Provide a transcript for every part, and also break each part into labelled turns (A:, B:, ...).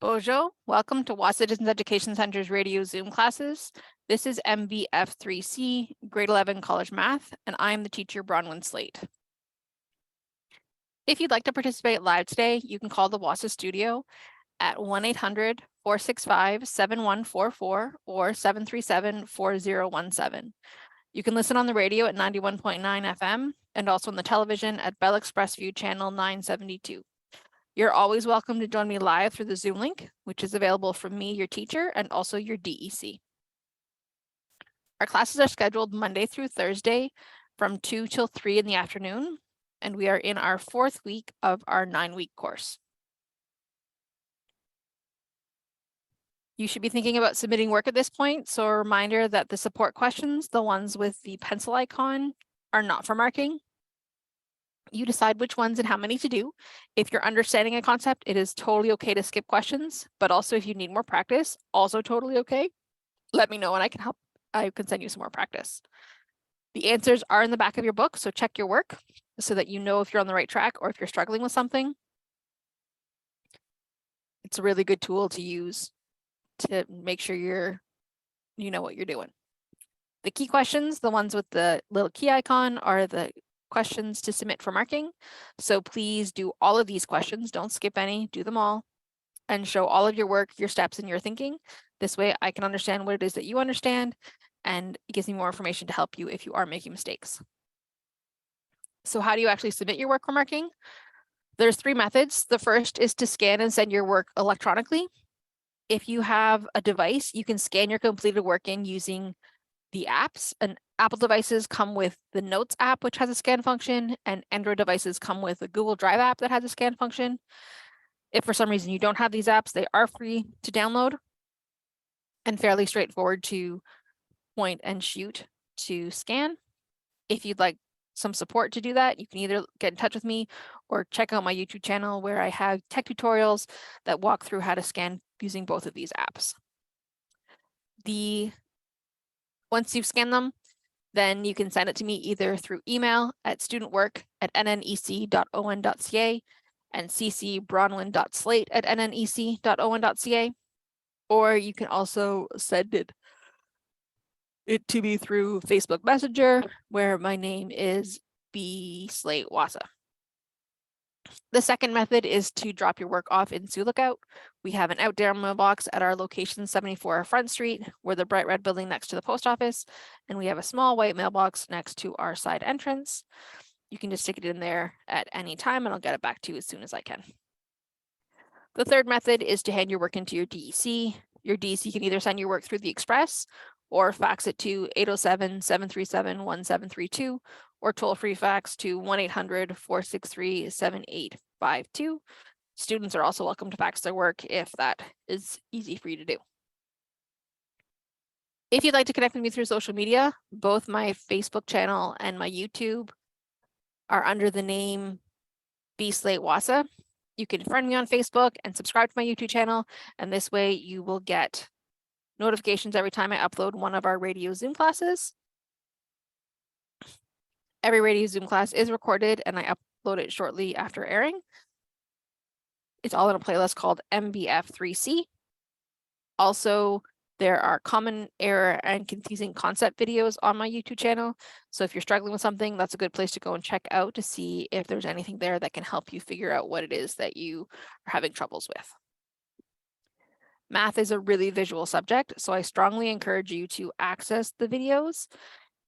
A: Bonjour, welcome to Wahsa Distance Education Center's radio Zoom classes. This is MBF3C, grade 11 college math, and I'm the teacher Bronwyn Slate. If you'd like to participate live today, you can call the Wahsa studio at 1-800-465-7144 or 737-4017. You can listen on the radio at 91.9 FM and also on the television at Bell Express View channel 972. You're always welcome to join me live through the Zoom link, which is available from me, your teacher, and also your DEC. Our classes are scheduled Monday through Thursday from 2 till 3 in the afternoon, and we are in our 4th week of our 9-week course. You should be thinking about submitting work at this point, so a reminder that the support questions, the ones with the pencil icon, are not for marking. You decide which ones and how many to do. If you're understanding a concept, it is totally okay to skip questions, but also if you need more practice, also totally okay. Let me know and I can help. I can send you some more practice. The answers are in the back of your book, so check your work so that you know if you're on the right track or if you're struggling with something. It's a really good tool to use to make sure you know what you're doing. The key questions, the ones with the little key icon, are the questions to submit for marking. So please do all of these questions. Don't skip any, do them all, and show all of your work, your steps, and your thinking. This way I can understand what it is that you understand, and it gives me more information to help you if you are making mistakes. So how do you actually submit your work for marking? There's 3 methods. The first is to scan and send your work electronically. If you have a device, you can scan your completed work in using the apps. And Apple devices come with the Notes app, which has a scan function, and Android devices come with a Google Drive app that has a scan function. If for some reason you don't have these apps, they are free to download and fairly straightforward to point and shoot to scan. If you'd like some support to do that, you can either get in touch with me or check out my YouTube channel where I have tech tutorials that walk through how to scan using both of these apps. Once you've scanned them, then you can send it to me either through email at studentwork@nnec.on.ca and ccbronwyn.slate@nnec.on.ca, or you can also send it to me through Facebook Messenger, where my name is B Slate Wahsa. The second method is to drop your work off in Sioux Lookout. We have an outdoor mailbox at our location 74 Front Street. We're the bright red building next to the post office, and we have a small white mailbox next to our side entrance. You can just stick it in there at any time and I'll get it back to you as soon as I can. The third method is to hand your work into your DEC. Your DEC can either send your work through the Express or fax it to 807-737-1732 or toll-free fax to 1-800-463-7852. Students are also welcome to fax their work if that is easy for you to do. If you'd like to connect with me through social media, both my Facebook channel and my YouTube are under the name B Slate Wahsa. You can friend me on Facebook and subscribe to my YouTube channel, and this way you will get notifications every time I upload one of our radio Zoom classes. Every radio Zoom class is recorded and I upload it shortly after airing. It's all in a playlist called MBF3C. Also, there are common error and confusing concept videos on my YouTube channel. So if you're struggling with something, that's a good place to go and check out to see if there's anything there that can help you figure out what it is that you are having troubles with. Math is a really visual subject, so I strongly encourage you to access the videos,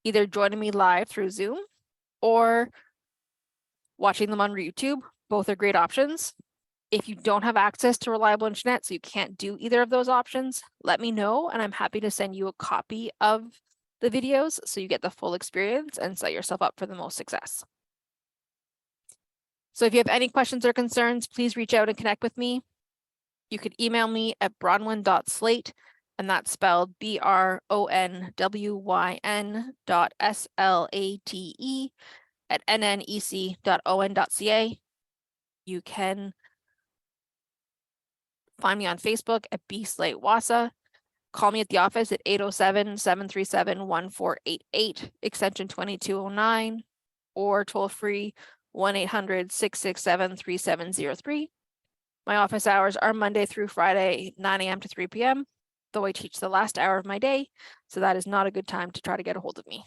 A: either joining me live through Zoom or watching them on YouTube. Both are great options. If you don't have access to reliable internet, so you can't do either of those options, let me know and I'm happy to send you a copy of the videos so you get the full experience and set yourself up for the most success. So if you have any questions or concerns, please reach out and connect with me. You could email me at bronwyn.slate, and that's spelled BRONWYN.SLATE@nnec.on.ca. You can find me on Facebook at B Slate Wahsa. Call me at the office at 807-737-1488, extension 2209, or toll free 1-800-667-3703. My office hours are Monday through Friday, 9 a.m. to 3 p.m., though I teach the last hour of my day, so that is not a good time to try to get a hold of me.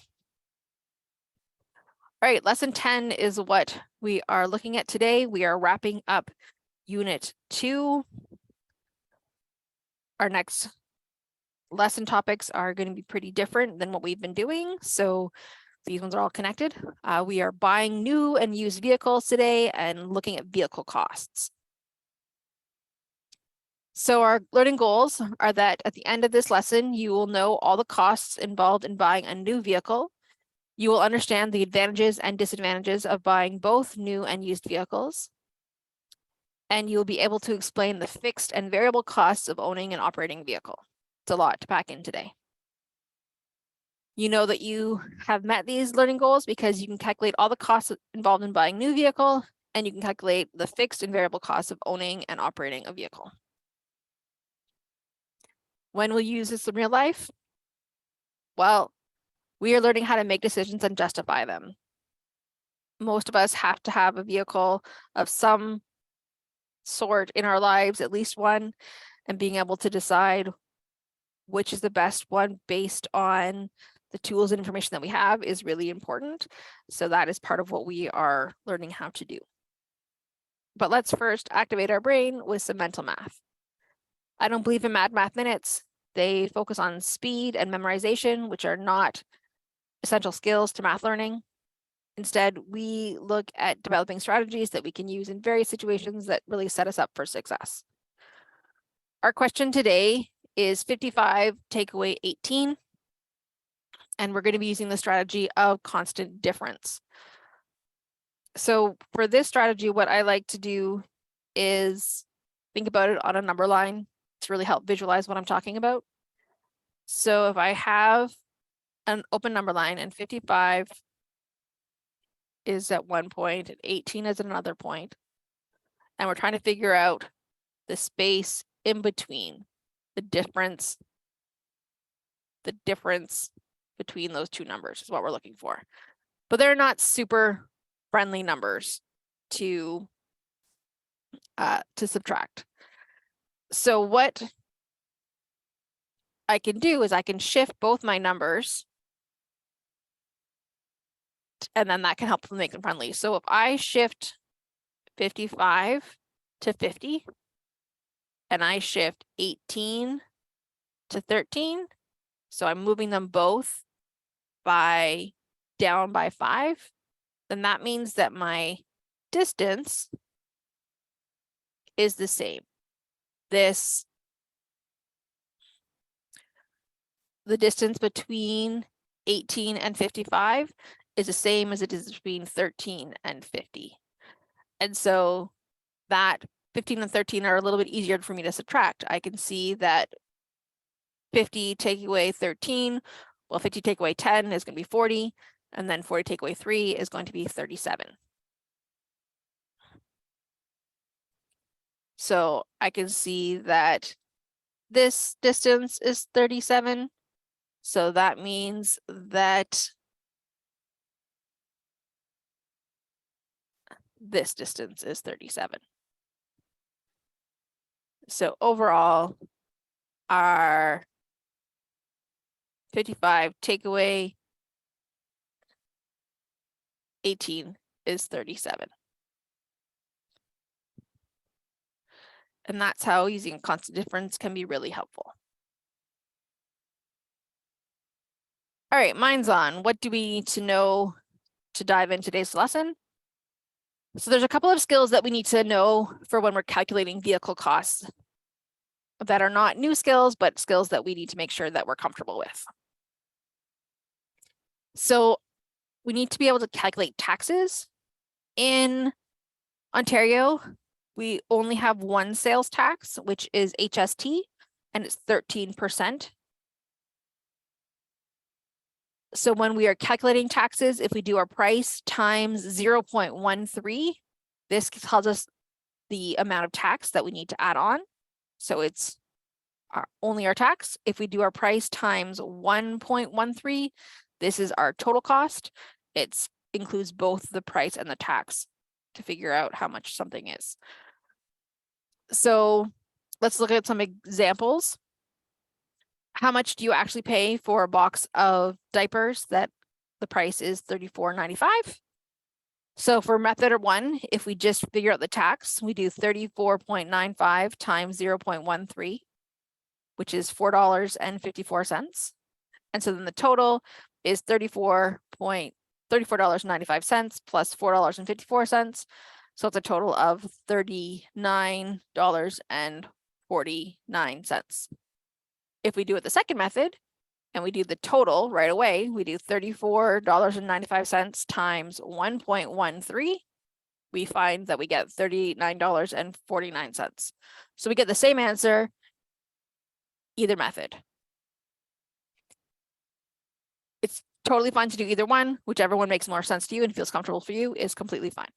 A: All right, lesson 10 is what we are looking at today. We are wrapping up unit 2. Our next lesson topics are going to be pretty different than what we've been doing, so these ones are all connected. We are buying new and used vehicles today and looking at vehicle costs. So our learning goals are that at the end of this lesson, you will know all the costs involved in buying a new vehicle. You will understand the advantages and disadvantages of buying both new and used vehicles. And you'll be able to explain the fixed and variable costs of owning and operating a vehicle. It's a lot to pack in today. You know that you have met these learning goals because you can calculate all the costs involved in buying a new vehicle, and you can calculate the fixed and variable costs of owning and operating a vehicle. When will you use this in real life? Well, we are learning how to make decisions and justify them. Most of us have to have a vehicle of some sort in our lives, at least one, and being able to decide which is the best one based on the tools and information that we have is really important. So that is part of what we are learning how to do. But let's first activate our brain with some mental math. I don't believe in Mad Math Minutes. They focus on speed and memorization, which are not essential skills to math learning. Instead, we look at developing strategies that we can use in various situations that really set us up for success. Our question today is 55, take away 18. And we're going to be using the strategy of constant difference. So for this strategy, what I like to do is think about it on a number line to really help visualize what I'm talking about. So if I have an open number line and 55 is at one point and 18 is at another point, and we're trying to figure out the space in between, the difference between those two numbers is what we're looking for. But they're not super friendly numbers to subtract. So what I can do is I can shift both my numbers, and then that can help them make them friendly. So if I shift 55 to 50, and I shift 18 to 13, so I'm moving them both down by 5, then that means that my distance is the same. The distance between 18 and 55 is the same as it is between 13 and 50. And so that 15 and 13 are a little bit easier for me to subtract. I can see that 50 take away 13, well, 50 take away 10 is going to be 40, and then 40 take away 3 is going to be 37. So I can see that this distance is 37. So that means that this distance is 37. So overall, our 55 take away 18 is 37. And that's how using constant difference can be really helpful. All right, mine's on. What do we need to know to dive into today's lesson? So there's a couple of skills that we need to know for when we're calculating vehicle costs that are not new skills, but skills that we need to make sure that we're comfortable with. So we need to be able to calculate taxes. In Ontario, we only have one sales tax, which is HST, and it's 13%. So when we are calculating taxes, if we do our price times 0.13, this tells us the amount of tax that we need to add on. So it's only our tax. If we do our price times 1.13, this is our total cost. It includes both the price and the tax to figure out how much something is. So let's look at some examples. How much do you actually pay for a box of diapers that the price is $34.95? So for method 1, if we just figure out the tax, we do 34.95 times 0.13, which is $4.54. And so then the total is $34.95 plus $4.54. So it's a total of $39.49. If we do it the second method, and we do the total right away, we do $34.95 times 1.13, we find that we get $39.49. So we get the same answer, either method. It's totally fine to do either one. Whichever one makes more sense to you and feels comfortable for you is completely fine.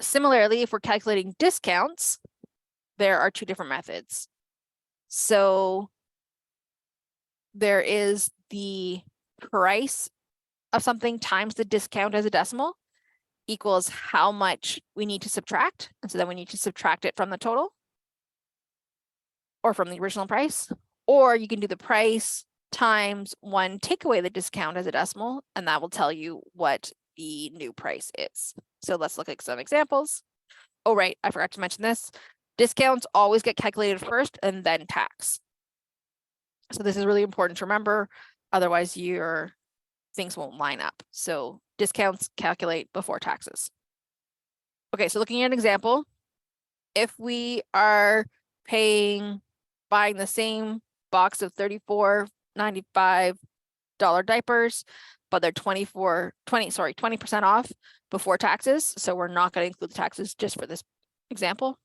A: Similarly, if we're calculating discounts, there are two different methods. So there is the price of something times the discount as a decimal equals how much we need to subtract. And so then we need to subtract it from the total or from the original price. Or you can do the price times 1, take away the discount as a decimal, and that will tell you what the new price is. So let's look at some examples. Oh, right, I forgot to mention this. Discounts always get calculated first and then tax. So this is really important to remember, otherwise your things won't line up. So discounts calculate before taxes. Okay, so looking at an example, if we are buying the same box of $34.95 diapers, but they're 20% off before taxes. So we're not going to include the taxes just for this example.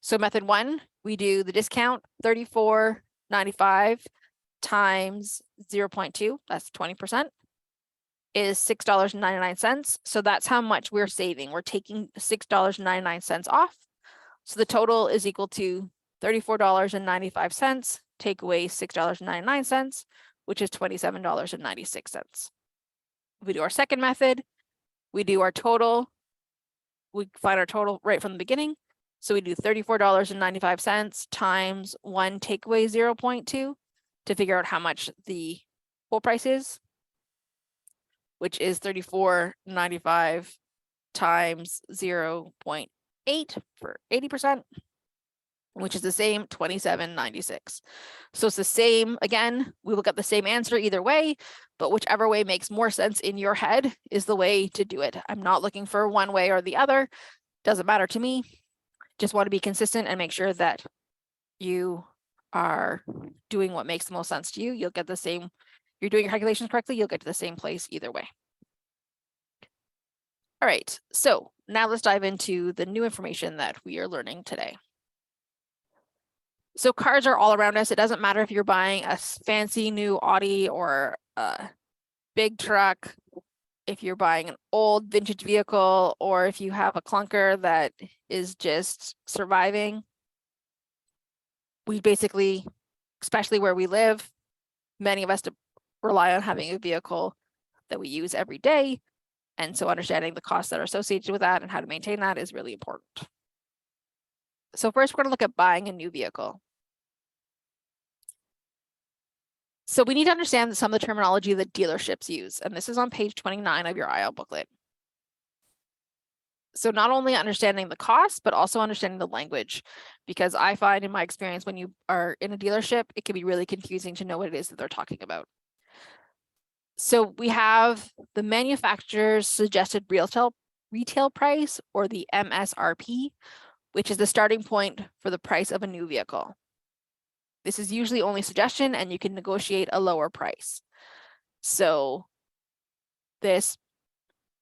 A: So method 1, we do the discount $34.95 times 0.2, that's 20%, is $6.99. So that's how much we're saving. We're taking $6.99 off. So the total is equal to $34.95, take away $6.99, which is $27.96. If we do our second method, we do our total, we find our total right from the beginning. So we do $34.95 times 1, take away 0.2 to figure out how much the whole price is, which is $34.95 times 0.8 for 80%, which is the same, $27.96. So it's the same, again, we will get the same answer either way, but whichever way makes more sense in your head is the way to do it. I'm not looking for one way or the other. Doesn't matter to me. Just want to be consistent and make sure that you are doing what makes the most sense to you. You'll get the same, you're doing your calculations correctly, you'll get to the same place either way. All right, so now let's dive into the new information that we are learning today. So cars are all around us. It doesn't matter if you're buying a fancy new Audi or a big truck, if you're buying an old vintage vehicle, or if you have a clunker that is just surviving. We basically, especially where we live, many of us rely on having a vehicle that we use every day. And so understanding the costs that are associated with that and how to maintain that is really important. So first, we're going to look at buying a new vehicle. So we need to understand some of the terminology that dealerships use, and this is on page 29 of your IL booklet. So not only understanding the cost, but also understanding the language, because I find in my experience when you are in a dealership, it can be really confusing to know what it is that they're talking about. So we have the manufacturer's suggested retail price, or the MSRP, which is the starting point for the price of a new vehicle. This is usually only suggestion, and you can negotiate a lower price. So it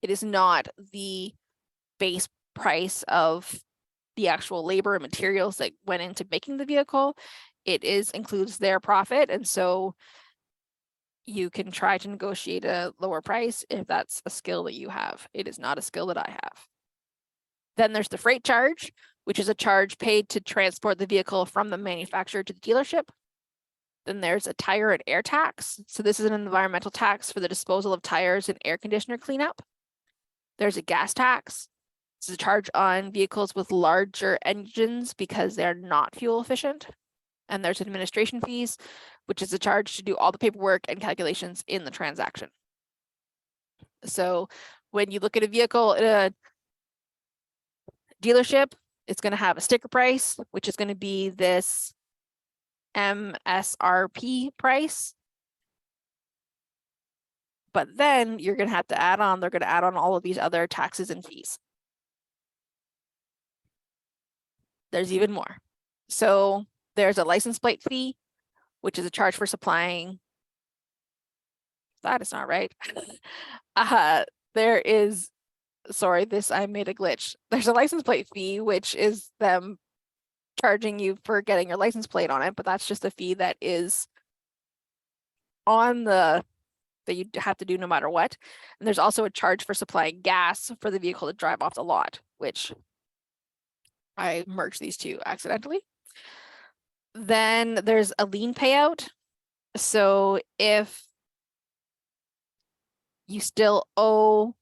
A: is not the base price of the actual labor and materials that went into making the vehicle. It includes their profit, and so you can try to negotiate a lower price if that's a skill that you have. It is not a skill that I have. Then there's the freight charge, which is a charge paid to transport the vehicle from the manufacturer to the dealership. Then there's a tire and air tax. So this is an environmental tax for the disposal of tires and air conditioner cleanup. There's a gas tax. This is a charge on vehicles with larger engines because they're not fuel efficient. And there's administration fees, which is a charge to do all the paperwork and calculations in the transaction. So when you look at a vehicle at a dealership, it's going to have a sticker price, which is going to be this MSRP price. But then you're going to have to they're going to add on all of these other taxes and fees. There's even more. So there's a license plate fee, which is a charge for supplying. That is not right. There is, sorry, I made a glitch. There's a license plate fee, which is them charging you for getting your license plate on it, but that's just a fee that is on that you have to do no matter what. And there's also a charge for supplying gas for the vehicle to drive off the lot, which I merged these two accidentally. Then there's a lien payout. So if you still owe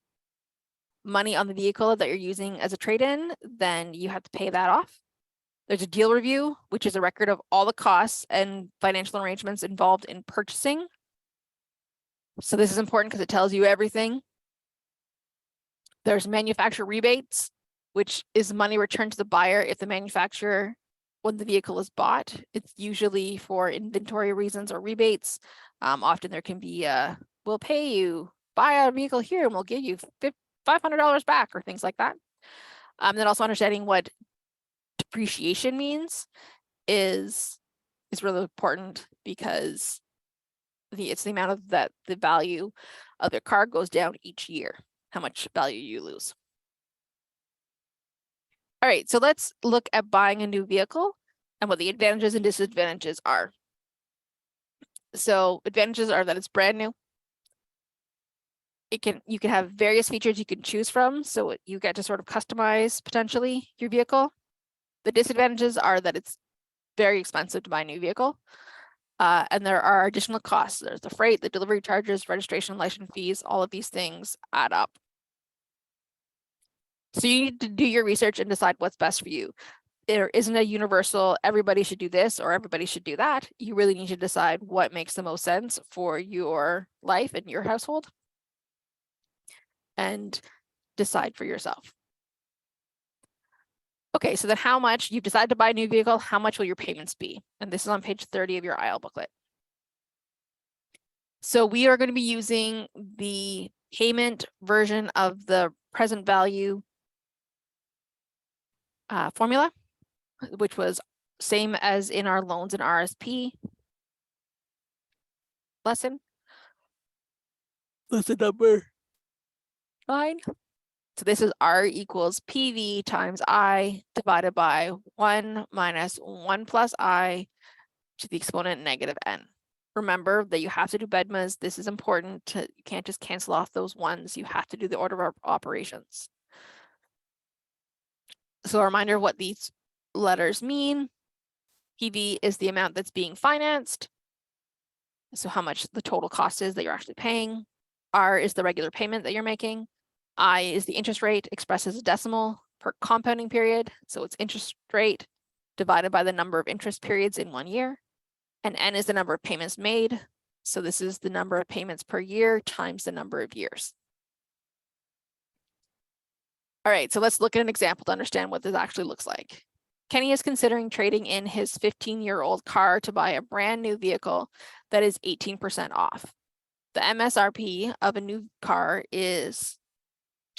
A: money on the vehicle that you're using as a trade-in, then you have to pay that off. There's a deal review, which is a record of all the costs and financial arrangements involved in purchasing. So this is important because it tells you everything. There's manufacturer rebates, which is money returned to the buyer if the manufacturer, when the vehicle is bought. It's usually for inventory reasons or rebates. Often there can be we'll pay you, buy a vehicle here and we'll give you $500 back or things like that. Then also understanding what depreciation means is really important because it's the amount of the value of the car goes down each year, how much value you lose. All right, so let's look at buying a new vehicle and what the advantages and disadvantages are. So advantages are that it's brand new. You can have various features you can choose from, so you get to sort of customize potentially your vehicle. The disadvantages are that it's very expensive to buy a new vehicle. And there are additional costs. There's the freight, the delivery charges, registration, license fees, all of these things add up. So you need to do your research and decide what's best for you. There isn't a universal, everybody should do this or everybody should do that. You really need to decide what makes the most sense for your life and your household and decide for yourself. Okay, so then how much, you've decided to buy a new vehicle, how much will your payments be? And this is on page 30 of your IL booklet. So we are going to be using the payment version of the present value formula, which was same as in our loans and RSP lesson. Lesson number 9. So this is R equals PV times I divided by 1 minus 1 plus I to the exponent negative n. Remember that you have to do BEDMAS. This is important. You can't just cancel off those ones. You have to do the order of operations. So a reminder of what these letters mean. PV is the amount that's being financed. So how much the total cost is that you're actually paying. R is the regular payment that you're making. I is the interest rate expressed as a decimal per compounding period. So it's interest rate divided by the number of interest periods in 1 year. And N is the number of payments made. So this is the number of payments per year times the number of years. All right, so let's look at an example to understand what this actually looks like. Kenny is considering trading in his 15-year-old car to buy a brand new vehicle that is 18% off. The MSRP of a new car is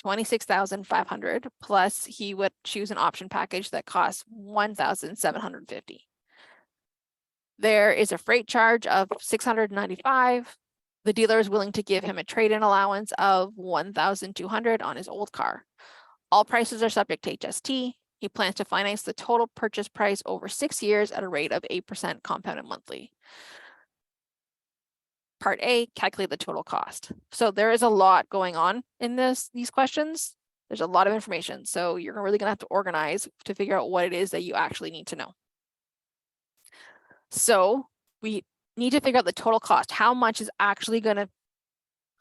A: $26,500, plus he would choose an option package that costs $1,750. There is a freight charge of $695. The dealer is willing to give him a trade-in allowance of $1,200 on his old car. All prices are subject to HST. He plans to finance the total purchase price over 6 years at a rate of 8% compounded monthly. Part A, calculate the total cost. So there is a lot going on in these questions. There's a lot of information. So you're really gonna have to organize to figure out what it is that you actually need to know. So we need to figure out the total cost. How much is actually gonna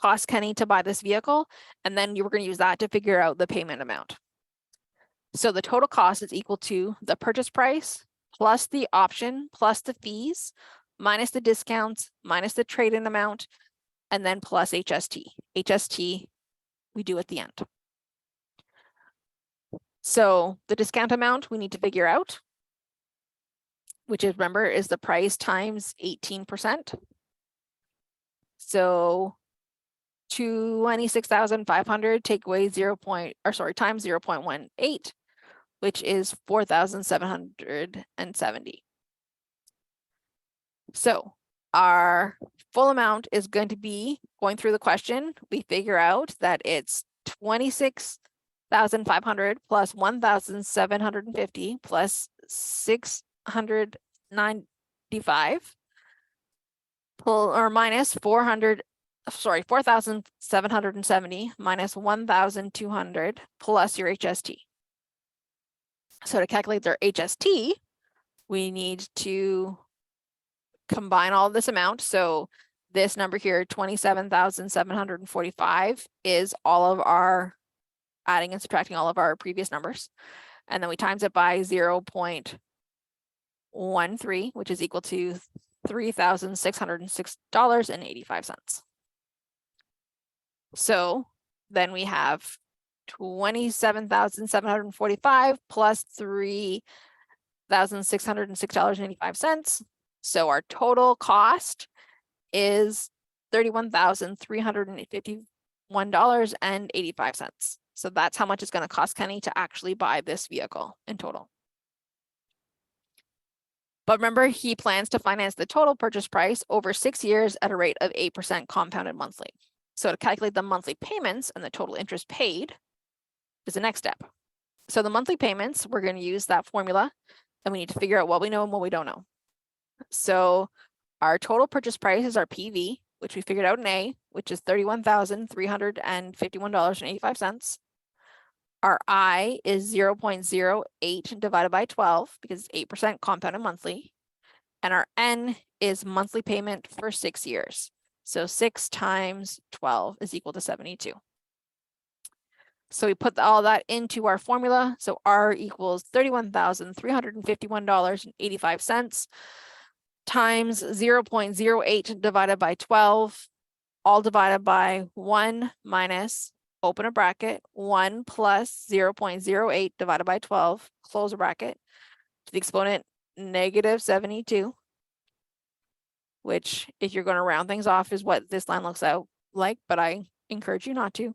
A: cost Kenny to buy this vehicle? And then you were gonna use that to figure out the payment amount. So the total cost is equal to the purchase price plus the option plus the fees minus the discounts minus the trade-in amount and then plus HST. HST we do at the end. So the discount amount we need to figure out, which is, remember, is the price times 18%. So 26,500 take away times 0.18, which is 4,770. So our full amount is going to be, going through the question, we figure out that it's 26,500 plus 1,750 plus 695 or minus 4,770 minus 1,200 plus your HST. So to calculate their HST, we need to combine all of this amount. So this number here, 27,745, is all of our adding and subtracting all of our previous numbers. And then we times it by 0.13, which is equal to $3,606.85. So then we have 27,745 plus $3,606.85. So our total cost is $31,351.85. So that's how much it's going to cost Kenny to actually buy this vehicle in total. But remember, he plans to finance the total purchase price over 6 years at a rate of 8% compounded monthly. So to calculate the monthly payments and the total interest paid is the next step. So the monthly payments, we're going to use that formula, and we need to figure out what we know and what we don't know. So our total purchase price is our PV, which we figured out in A, which is $31,351.85. Our I is 0.08 divided by 12 because it's 8% compounded monthly. And our N is monthly payment for 6 years. So 6 times 12 is equal to 72. So we put all that into our formula. So R equals $31,351.85 times 0.08 divided by 12, all divided by 1 minus, open a bracket, 1 plus 0.08 divided by 12, close a bracket, to the exponent negative 72, which, if you're going to round things off, is what this line looks out like, but I encourage you not to.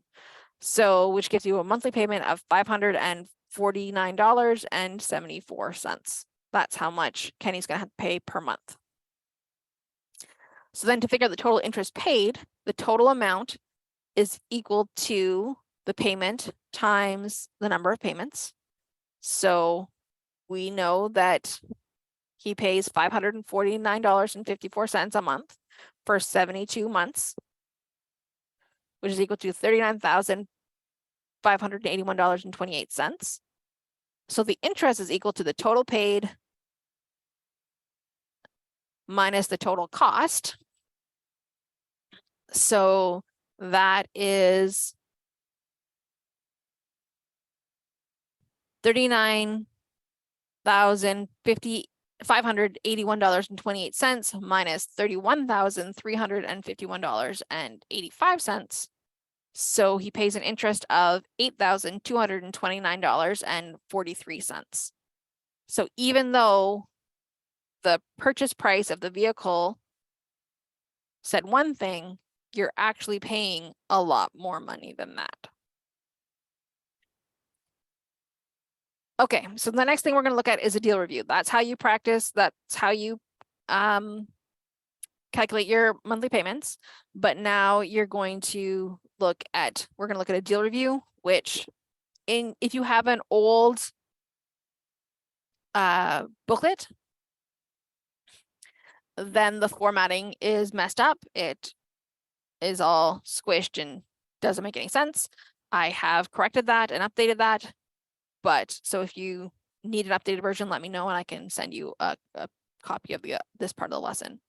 A: So, which gives you a monthly payment of $549.74. That's how much Kenny's going to have to pay per month. So then to figure out the total interest paid, the total amount is equal to the payment times the number of payments. So we know that he pays $549.54 a month for 72 months, which is equal to $39,581.28. So the interest is equal to the total paid minus the total cost. So that is $39,581.28 minus $31,351.85. So he pays an interest of $8,229.43. So even though the purchase price of the vehicle said one thing, you're actually paying a lot more money than that. Okay, so the next thing we're going to look at is a deal review. That's how you practice. That's how you calculate your monthly payments. But now you're going to look at, we're going to look at a deal review, which if you have an old booklet, then the formatting is messed up. It is all squished and doesn't make any sense. I have corrected that and updated that. But so if you need an updated version, let me know and I can send you a copy of this part of the lesson.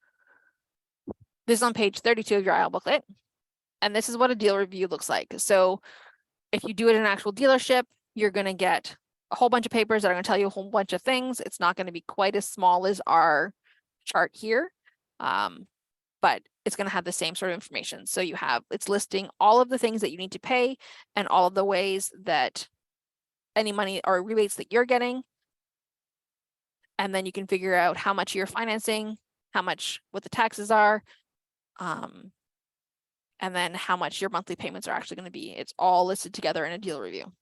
A: This is on page 32 of your IL booklet. And this is what a deal review looks like. So if you do it in an actual dealership, you're going to get a whole bunch of papers that are going to tell you a whole bunch of things. It's not going to be quite as small as our chart here, but it's going to have the same sort of information. So it's listing all of the things that you need to pay and all of the ways that any money or rebates that you're getting. And then you can figure out how much you're financing, what the taxes are, and then how much your monthly payments are actually going to be. It's all listed together in a deal review.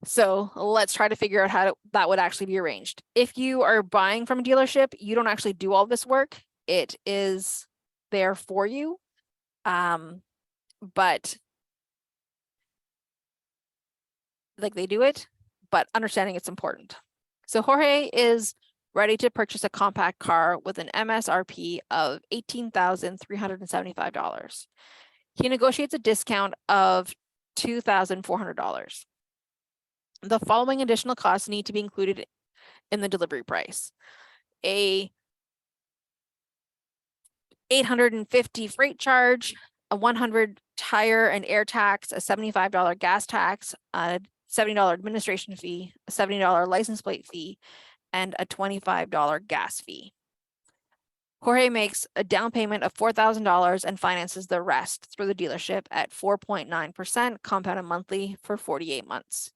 A: So let's try to figure out how that would actually be arranged. If you are buying from a dealership, you don't actually do all this work. It is there for you. But like they do it, but understanding it's important. So Jorge is ready to purchase a compact car with an MSRP of $18,375. He negotiates a discount of $2,400. The following additional costs need to be included in the delivery price. A $850 freight charge, a $100 tire and air tax, a $75 gas tax, a $70 administration fee, a $70 license plate fee, and a $25 gas fee. Jorge makes a down payment of $4,000 and finances the rest through the dealership at 4.9% compounded monthly for 48 months.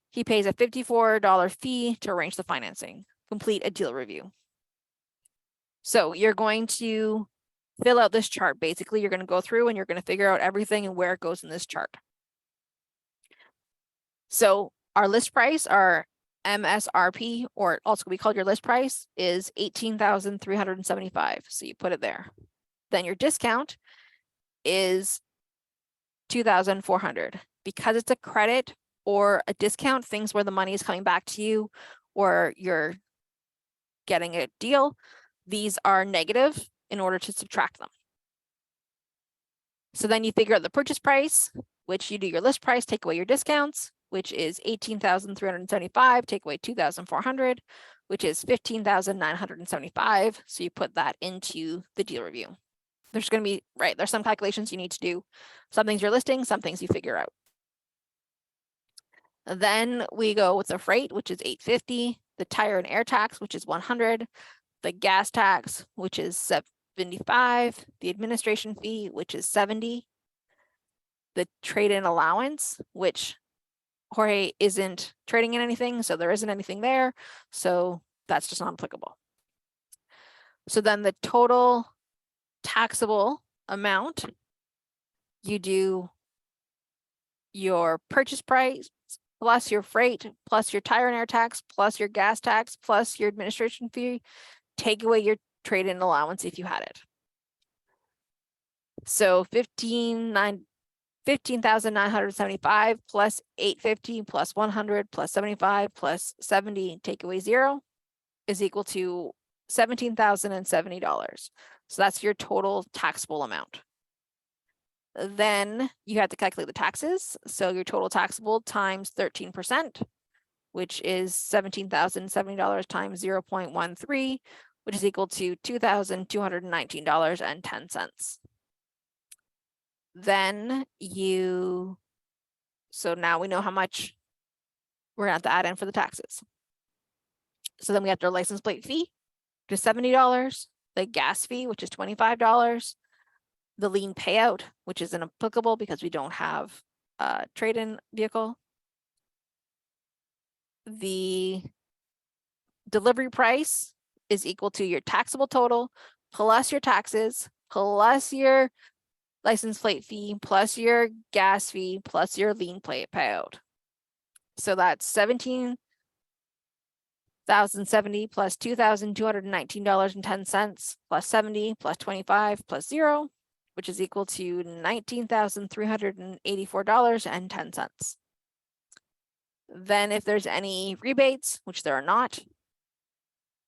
A: He pays a $54 fee to arrange the financing. Complete a deal review. So you're going to fill out this chart. Basically, you're going to go through and you're going to figure out everything and where it goes in this chart. So our list price, our MSRP, or also we call your list price, is $18,375. So you put it there. Then your discount is $2,400. Because it's a credit or a discount, things where the money is coming back to you or you're getting a deal, these are negative in order to subtract them. So then you figure out the purchase price, which you do your list price, take away your discounts, which is $18,375, take away $2,400, which is $15,975. So you put that into the deal review. There's going to be, there's some calculations you need to do. Some things you're listing, some things you figure out. Then we go with the freight, which is $850, the tire and air tax, which is $100, the gas tax, which is $75, the administration fee, which is $70, the trade-in allowance, which Jorge isn't trading in anything, so there isn't anything there, so that's just not applicable. So then the total taxable amount, you do your purchase price plus your freight plus your tire and air tax plus your gas tax plus your administration fee, take away your trade-in allowance if you had it. So $15,975 plus $850 plus $100 plus $75 plus $70, take away $0 is equal to $17,070. So that's your total taxable amount. Then you have to calculate the taxes. So your total taxable times 13%, which is $17,070 times 0.13, which is equal to $2,219.10. Then so now we know how much we're gonna have to add in for the taxes. So then we have their license plate fee, which is $70, the gas fee, which is $25, the lien payout, which is inapplicable because we don't have a trade-in vehicle, the delivery price is equal to your taxable total plus your taxes plus your license plate fee plus your gas fee plus your lien plate payout. So that's $17,070 plus $2,219.10 plus 70 plus 25 plus 0, which is equal to $19,384.10. Then if there's any rebates, which there are not,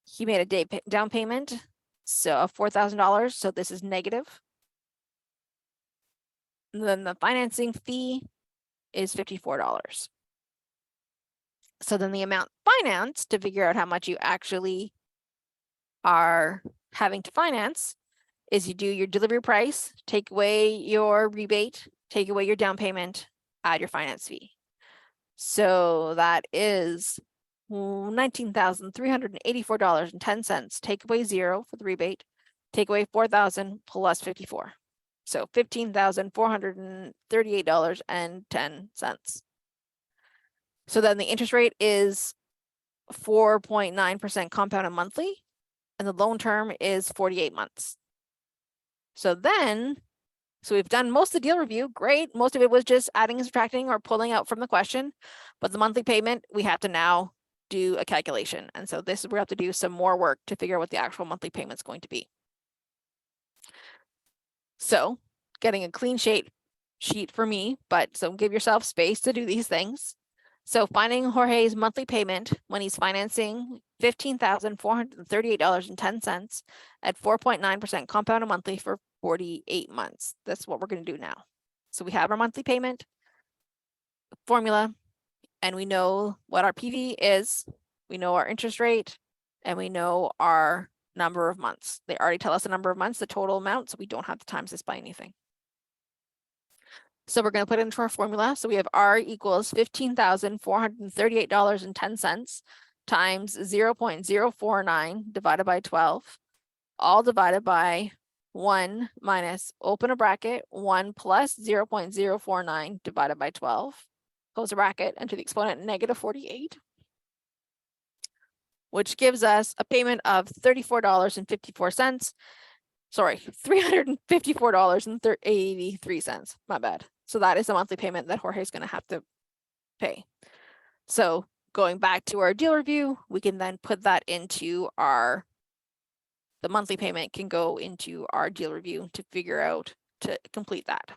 A: he made a down payment so of $4,000, so this is negative. And then the financing fee is $54. So then the amount financed to figure out how much you actually are having to finance is you do your delivery price, take away your rebate, take away your down payment, add your finance fee. So that is $19,384.10. Take away 0 for the rebate. Take away 4,000 plus 54. So $15,438.10. So then the interest rate is 4.9% compounded monthly, and the loan term is 48 months. So we've done most of the deal review, great. Most of it was just adding and subtracting or pulling out from the question, but the monthly payment, we have to now do a calculation. And so this is where we have to do some more work to figure out what the actual monthly payment is going to be. So getting a clean sheet for me, but so give yourself space to do these things. So finding Jorge's monthly payment when he's financing $15,438.10 at 4.9% compounded monthly for 48 months. That's what we're going to do now. So we have our monthly payment formula, and we know what our PV is, we know our interest rate, and we know our number of months. They already tell us the number of months, the total amount, so we don't have to times this by anything. So we're going to put it into our formula. So we have R equals $15,438.10 times 0.049 divided by 12, all divided by 1 minus, open a bracket, 1 plus 0.049 divided by 12, close a bracket, and to the exponent negative 48, which gives us a payment of $34.54. Sorry, $354.83. My bad. So that is the monthly payment that Jorge's going to have to pay. So going back to our deal review, we can then put that into the monthly payment can go into our deal review to figure out, to complete that.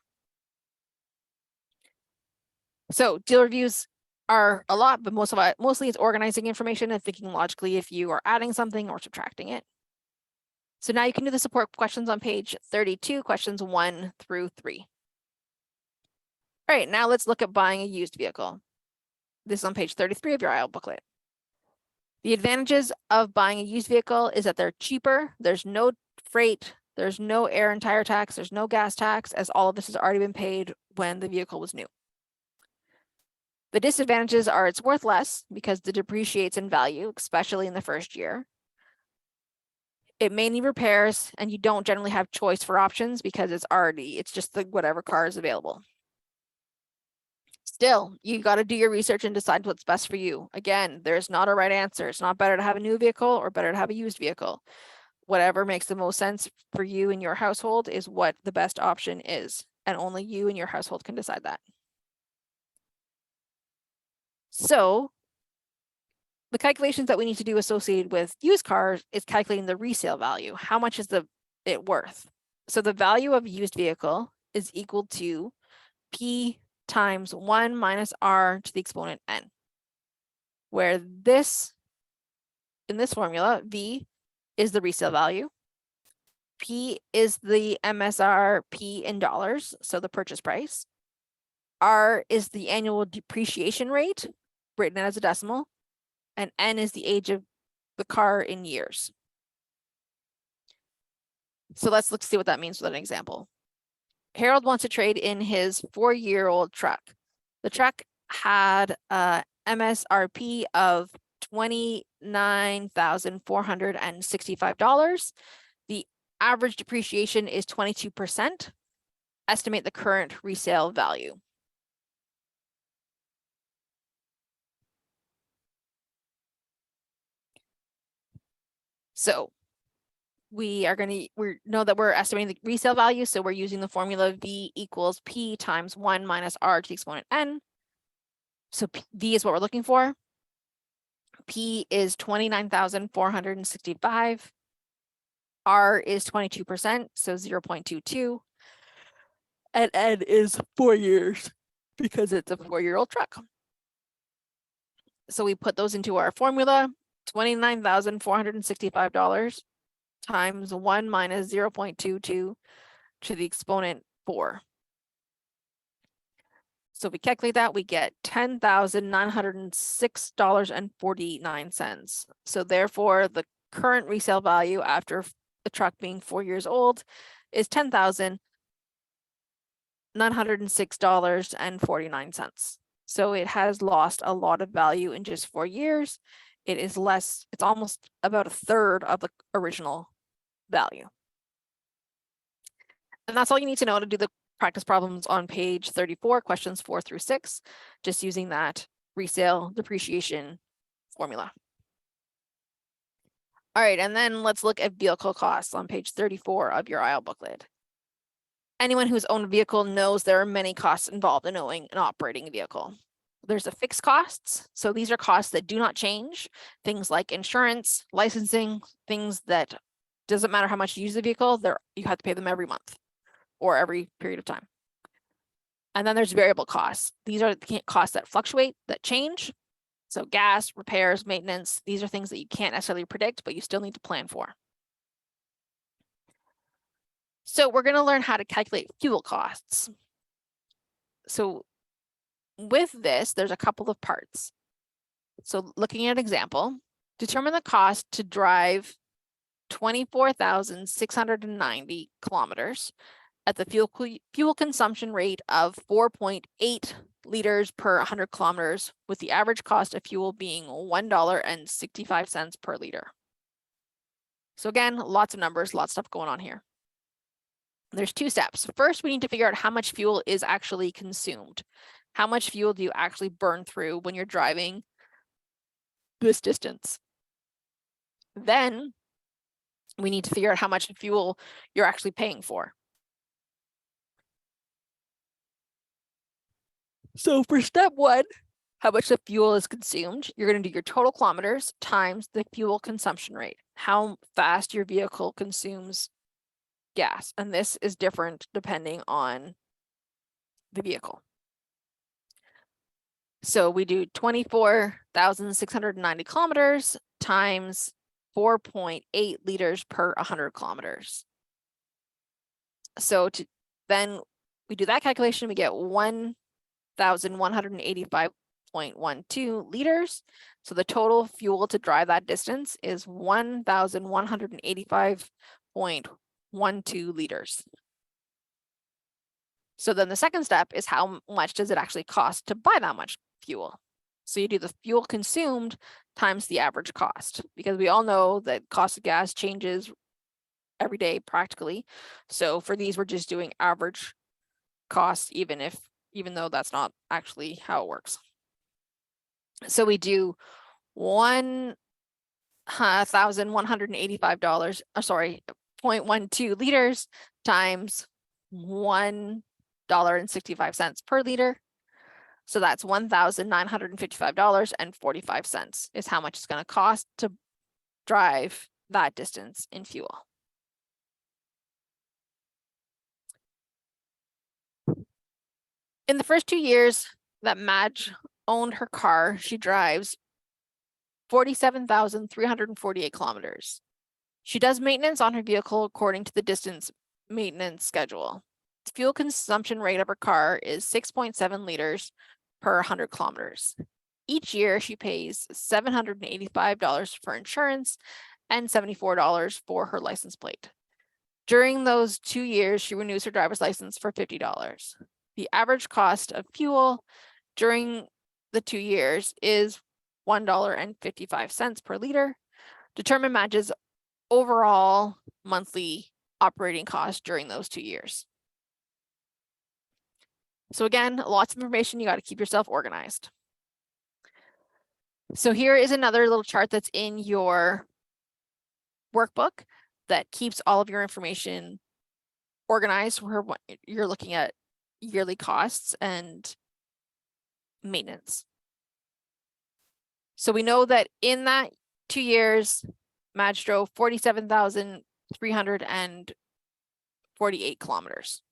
A: So deal reviews are a lot, but mostly it's organizing information and thinking logically if you are adding something or subtracting it. So now you can do the support questions on page 32, questions 1 through 3. All right, now let's look at buying a used vehicle. This is on page 33 of your IL booklet. The advantages of buying a used vehicle is that they're cheaper. There's no freight, there's no air and tire tax, there's no gas tax, as all of this has already been paid when the vehicle was new. The disadvantages are it's worth less because it depreciates in value, especially in the first year. It may need repairs, and you don't generally have choice for options because it's just whatever car is available. Still, you got to do your research and decide what's best for you. Again, there's not a right answer. It's not better to have a new vehicle or better to have a used vehicle. Whatever makes the most sense for you and your household is what the best option is, and only you and your household can decide that. So the calculations that we need to do associated with used cars is calculating the resale value. How much is it worth? So the value of a used vehicle is equal to P times 1 minus R to the exponent N, where in this formula, V is the resale value, P is the MSRP in dollars, so the purchase price, R is the annual depreciation rate, written as a decimal, and N is the age of the car in years. So let's see what that means with an example. Harold wants to trade in his 4-year-old truck. The truck had a MSRP of $29,465. The average depreciation is 22%. Estimate the current resale value. So we know that we're estimating the resale value, so we're using the formula V equals P times 1 minus R to the exponent N. So V is what we're looking for. P is 29,465. R is 22%, so 0.22. And N is 4 years because it's a 4-year-old truck. So we put those into our formula, $29,465 times 1 minus 0.22 to the exponent 4. So if we calculate that, we get $10,906.49. So therefore, the current resale value after the truck being 4 years old is $10,906.49. So it has lost a lot of value in just 4 years. It is less, it's almost about a third of the original value. And that's all you need to know to do the practice problems on page 34, questions 4 through 6, just using that resale depreciation formula. All right, and then let's look at vehicle costs on page 34 of your aisle booklet. Anyone who's owned a vehicle knows there are many costs involved in owning and operating a vehicle. There's the fixed costs. So these are costs that do not change. Things like insurance, licensing, things that doesn't matter how much you use the vehicle, you have to pay them every month or every period of time. And then there's variable costs. These are the costs that fluctuate, that change. So gas, repairs, maintenance, these are things that you can't necessarily predict, but you still need to plan for. So we're going to learn how to calculate fuel costs. So with this, there's a couple of parts. So looking at an example, determine the cost to drive 24,690 kilometers at the fuel consumption rate of 4.8 liters per 100 kilometers, with the average cost of fuel being $1.65 per liter. So again, lots of numbers, lots of stuff going on here. There's two steps. First, we need to figure out how much fuel is actually consumed. How much fuel do you actually burn through when you're driving this distance? Then we need to figure out how much fuel you're actually paying for. So for step one, how much the fuel is consumed, you're going to do your total kilometers times the fuel consumption rate, how fast your vehicle consumes gas. And this is different depending on the vehicle. So we do 24,690 kilometers times 4.8 liters per 100 kilometers. So then we do that calculation, we get 1,185.12 liters. So the total fuel to drive that distance is 1,185.12 liters. So then the second step is how much does it actually cost to buy that much fuel? So you do the fuel consumed times the average cost, because we all know that cost of gas changes every day practically. So for these, we're just doing average cost, even though that's not actually how it works. So we do $1,185, 0.12 liters times $1.65 per liter. So that's $1,955.45 is how much it's going to cost to drive that distance in fuel. In the first 2 years that Madge owned her car, she drives 47,348 kilometers. She does maintenance on her vehicle according to the distance maintenance schedule. The fuel consumption rate of her car is 6.7 liters per 100 kilometers. Each year, she pays $785 for insurance and $74 for her license plate. During those 2 years, she renews her driver's license for $50. The average cost of fuel during the 2 years is $1.55 per liter. Determine Madge's overall monthly operating cost during those 2 years. So again, lots of information. You got to keep yourself organized. So here is another little chart that's in your workbook that keeps all of your information organized, where you're looking at yearly costs and maintenance. So we know that in that 2 years, Madge drove 47,348 kilometers.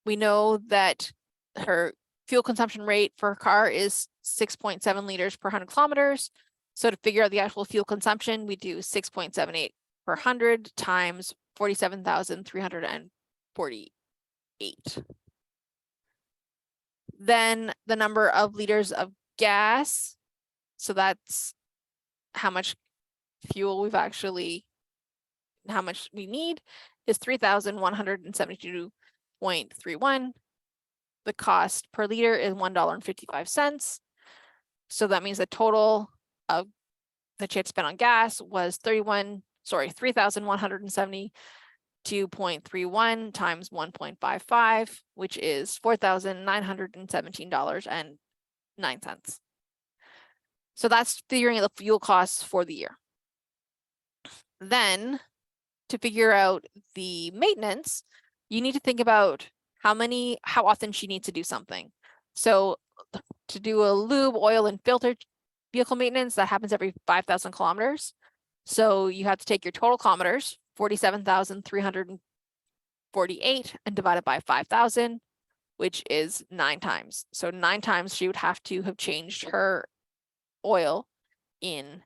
A: We know that her fuel consumption rate for her car is 6.7 liters per 100 kilometers. So to figure out the actual fuel consumption, we do 6.78 per 100 times 47,348. Then the number of liters of gas. So that's how much fuel how much we need is 3,172.31. the cost per liter is $1.55. So that means the total of that she had spent on gas was $3,172.31 times 1.55, which is $4,917.09. So that's figuring out the fuel costs for the year. Then to figure out the maintenance, you need to think about how often she needs to do something. So to do a lube, oil, and filter vehicle maintenance, that happens every 5,000 kilometers. So you have to take your total kilometers, 47,348, and divide it by 5,000, which is 9 times. So 9 times she would have to have changed her oil in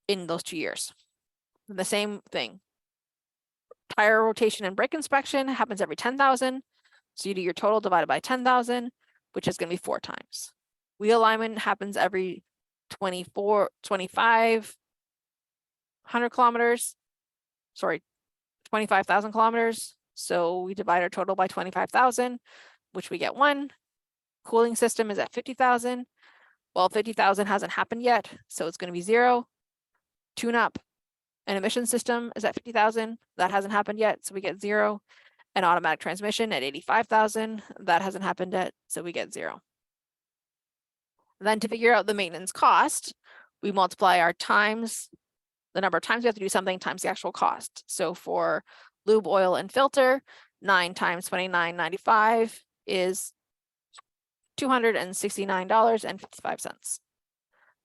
A: those 2 years. And the same thing. Tire rotation and brake inspection happens every 10,000. So you do your total divided by 10,000, which is going to be 4 times. Wheel alignment happens every 2,500 kilometers. Sorry, 25,000 kilometers. So we divide our total by 25,000, which we get 1. Cooling system is at 50,000. Well, 50,000 hasn't happened yet, so it's going to be 0. Tune up and emission system is at 50,000. That hasn't happened yet, so we get 0. An automatic transmission at 85,000. That hasn't happened yet, so we get 0. Then to figure out the maintenance cost, we multiply our times, the number of times we have to do something times the actual cost. So for lube, oil, and filter, 9 times $29.95 is $269.55.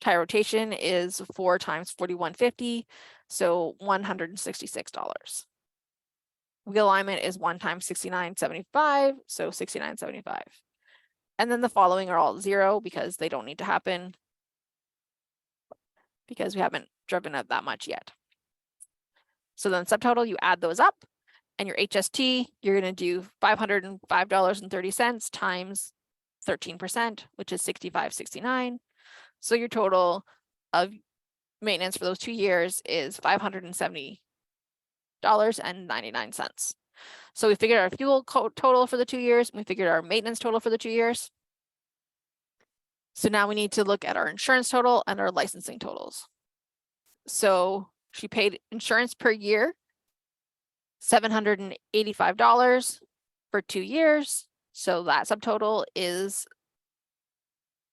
A: Tire rotation is 4 times $41.50, so $166. Wheel alignment is 1 times $69.75, so $69.75. And then the following are all 0 because they don't need to happen because we haven't driven it that much yet. So then subtotal, you add those up, and your HST, you're going to do $505.30 times 13%, which is $65.69. So your total of maintenance for those 2 years is $570.99. So we figured our fuel total for the 2 years, and we figured our maintenance total for the 2 years. So now we need to look at our insurance total and our licensing totals. So she paid insurance per year, $785 for 2 years. So that subtotal is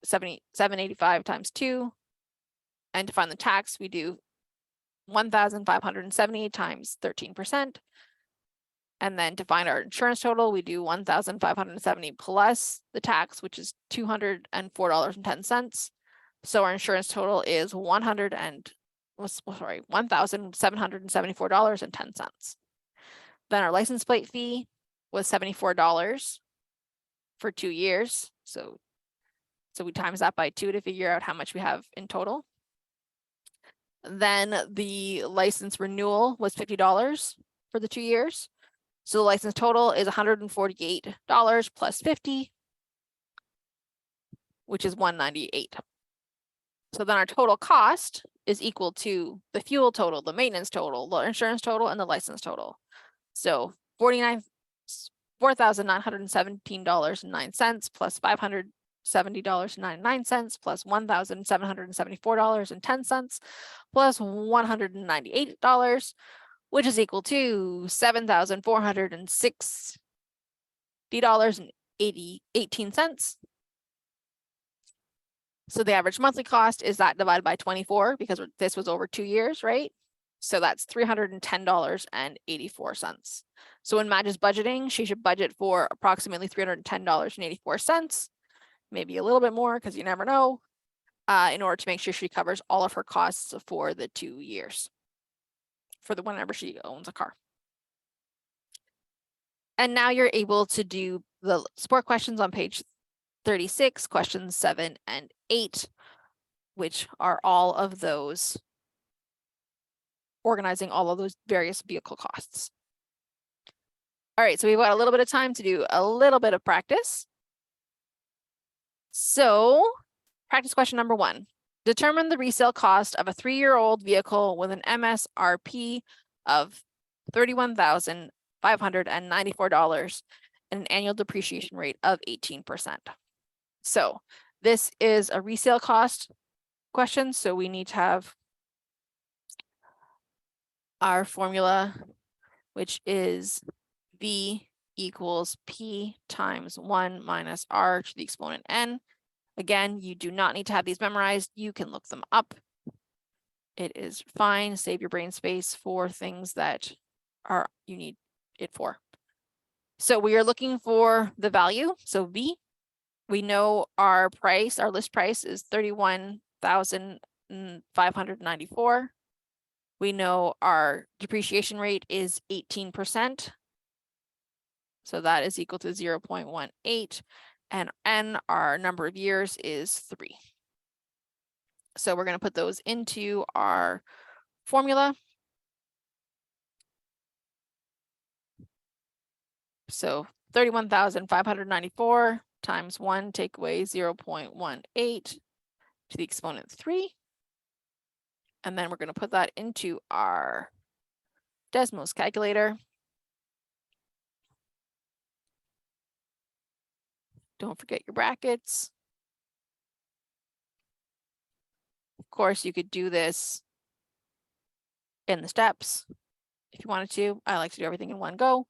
A: $785 times 2. And to find the tax, we do 1,570 times 13%. And then to find our insurance total, we do 1,570 plus the tax, which is $204.10. So our insurance total is $1,774.10. Then our license plate fee was $74 for 2 years. So we times that by 2 to figure out how much we have in total. Then the license renewal was $50 for the 2 years. So the license total is $148 plus 50, which is $198. So then our total cost is equal to the fuel total, the maintenance total, the insurance total, and the license total. So $4,917.09 plus $570.99 plus $1,774.10 plus $198, which is equal to $7,460.18. So the average monthly cost is that divided by 24 because this was over 2 years, right? So that's $310.84. So when Madge is budgeting, she should budget for approximately $310.84, maybe a little bit more because you never know, in order to make sure she covers all of her costs for the 2 years, for the whenever she owns a car. And now you're able to do the support questions on page 36, questions 7 and 8, which are all of those, organizing all of those various vehicle costs. All right, so we've got a little bit of time to do a little bit of practice. So practice question number 1. Determine the resale cost of a 3-year-old vehicle with an MSRP of $31,594 and an annual depreciation rate of 18%. So this is a resale cost question, so we need to have our formula, which is V equals P times 1 minus R to the exponent N. Again, you do not need to have these memorized. You can look them up. It is fine. Save your brain space for things that you need it for. So we are looking for the value. So V, we know our price, our list price is $31,594. We know our depreciation rate is 18%. So that is equal to 0.18. And N, our number of years, is 3. So we're going to put those into our formula. So 31,594 times 1, take away 0.18 to the exponent 3. And then we're going to put that into our Desmos calculator. Don't forget your brackets. Of course, you could do this in the steps if you wanted to. I like to do everything in one go.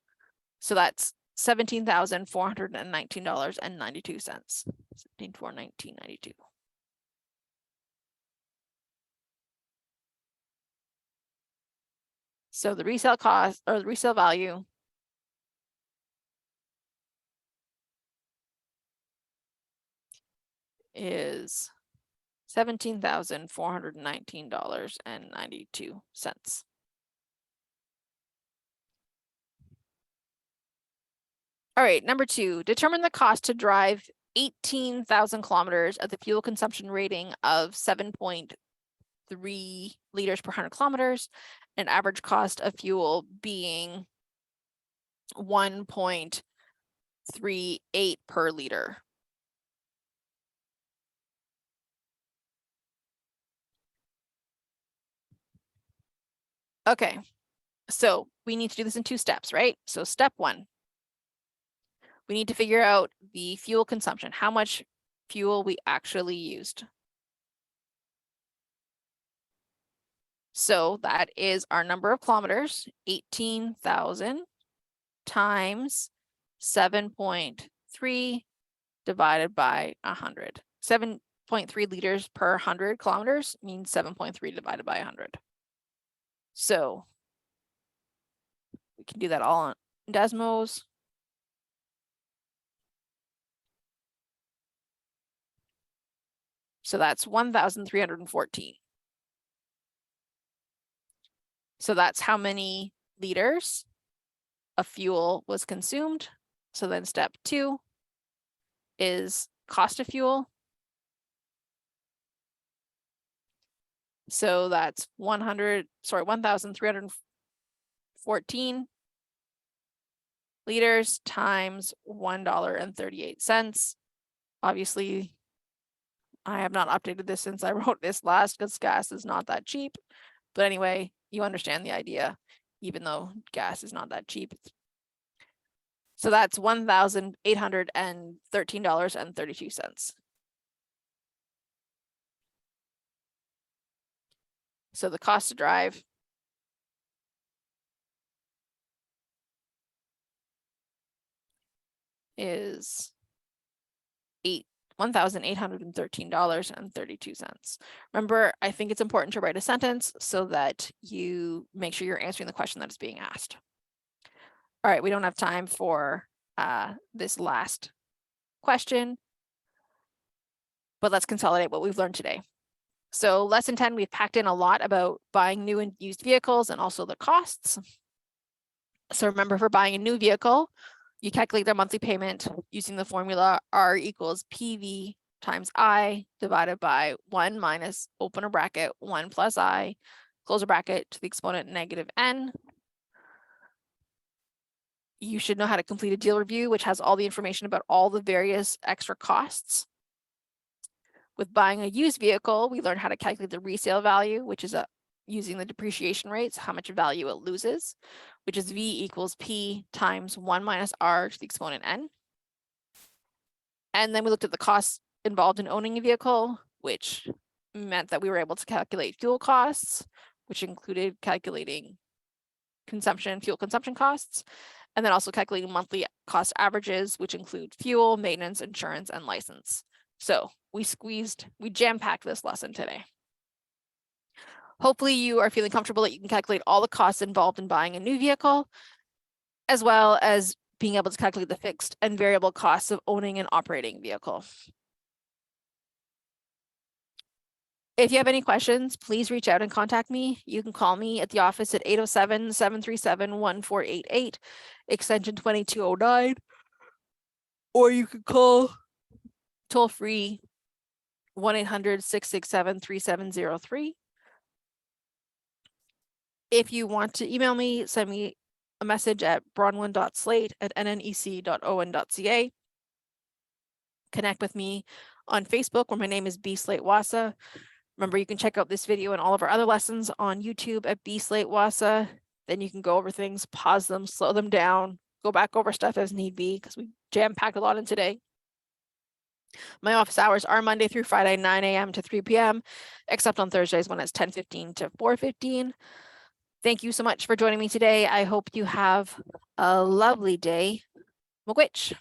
A: So that's $17,419.92. $17,419.92. So the resale cost, or the resale value, is $17,419.92. All right, number 2, determine the cost to drive 18,000 kilometers at the fuel consumption rating of 7.3 liters per 100 kilometers, an average cost of fuel being 1.38 per liter. Okay, so we need to do this in 2 steps, right? So step 1, we need to figure out the fuel consumption, how much fuel we actually used. So that is our number of kilometers, 18,000 times 7.3 divided by 100. 7.3 liters per 100 kilometers means 7.3 divided by 100. So we can do that all on Desmos. So that's 1,314. So that's how many liters of fuel was consumed. So then step 2 is cost of fuel. So that's 1,314 liters times $1.38. Obviously, I have not updated this since I wrote this last because gas is not that cheap. But anyway, you understand the idea, even though gas is not that cheap. So that's $1,813.32. So the cost to drive is $1,813.32. Remember, I think it's important to write a sentence so that you make sure you're answering the question that is being asked. All right, we don't have time for this last question, but let's consolidate what we've learned today. So lesson 10, we've packed in a lot about buying new and used vehicles and also the costs. So remember, for buying a new vehicle, you calculate their monthly payment using the formula R equals PV times I divided by 1 minus, open a bracket, 1 plus I, close a bracket, to the exponent negative N. You should know how to complete a deal review, which has all the information about all the various extra costs. With buying a used vehicle, we learned how to calculate the resale value, which is a using the depreciation rates, how much value it loses, which is V equals P times 1 minus R to the exponent N. And then we looked at the costs involved in owning a vehicle, which meant that we were able to calculate fuel costs, which included calculating fuel consumption costs, and then also calculating monthly cost averages, which include fuel, maintenance, insurance, and license. So we jam-packed this lesson today. Hopefully you are feeling comfortable that you can calculate all the costs involved in buying a new vehicle, as well as being able to calculate the fixed and variable costs of owning and operating a vehicle. If you have any questions, please reach out and contact me. You can call me at the office at 807-737-1488, extension 2209, or you can call toll-free 1-800-667-3703. If you want to email me, send me a message at bronwyn.slate@nnec.on.ca. Connect with me on Facebook, where my name is B. Slate Wahsa. Remember, you can check out this video and all of our other lessons on YouTube at B. Slate Wahsa. Then you can go over things, pause them, slow them down, go back over stuff as need be, because we jam-packed a lot in today. My office hours are Monday through Friday, 9 a.m. to 3 p.m., except on Thursdays when it's 10:15 to 4:15. Thank you so much for joining me today. I hope you have a lovely day. Miigwech.